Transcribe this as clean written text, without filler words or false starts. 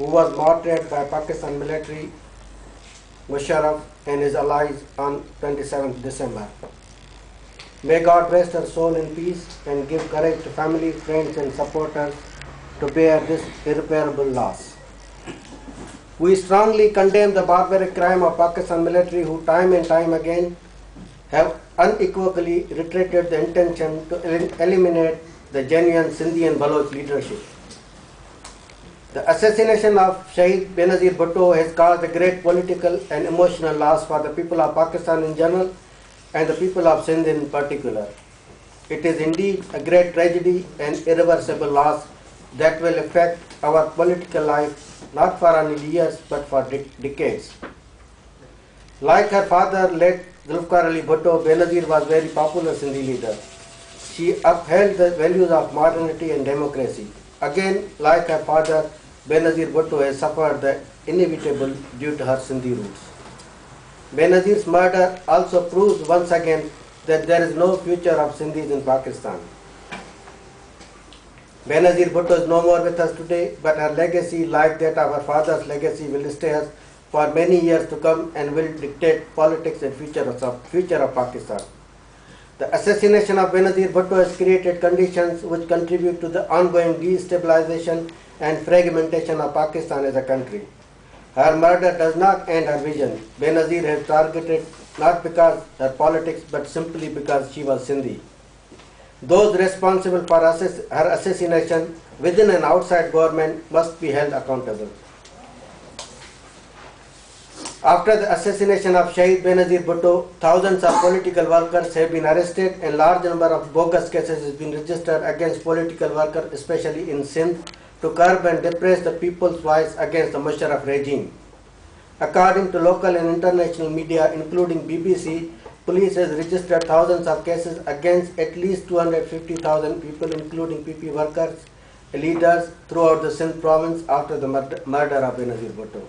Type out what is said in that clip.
who was martyred by Pakistan military Musharraf and his allies on 27th December. May God rest her soul in peace and give courage to family, friends and supporters to bear this irreparable loss. We strongly condemn the barbaric crime of Pakistan military who time and time again have unequivocally reiterated the intention to eliminate the genuine Sindhi and Baloch leadership. The assassination of Shaheed Benazir Bhutto has caused a great political and emotional loss for the people of Pakistan in general and the people of Sindh in particular. It is indeed a great tragedy and irreversible loss that will affect our political life not for only years but for decades. Like her father, late Zulfikar Ali Bhutto, Benazir was very popular Sindhi leader. She upheld the values of modernity and democracy. Again, like her father, Benazir Bhutto has suffered the inevitable due to her Sindhi roots. Benazir's murder also proves once again that there is no future of Sindhis in Pakistan. Benazir Bhutto is no more with us today, but her legacy, like that of her father's legacy, will stay us for many years to come and will dictate politics and future of Pakistan. The assassination of Benazir Bhutto has created conditions which contribute to the ongoing destabilization and fragmentation of Pakistan as a country. Her murder does not end her vision. Benazir has targeted not because her politics but simply because she was Sindhi. Those responsible for her assassination within and outside government must be held accountable. After the assassination of Shaheed Benazir Bhutto, thousands of political workers have been arrested and large number of bogus cases have been registered against political workers, especially in Sindh, to curb and suppress the people's voice against the Musharraf regime. According to local and international media, including BBC, police has registered thousands of cases against at least 250,000 people, including PP workers, leaders throughout the Sindh province after the murder of Benazir Bhutto.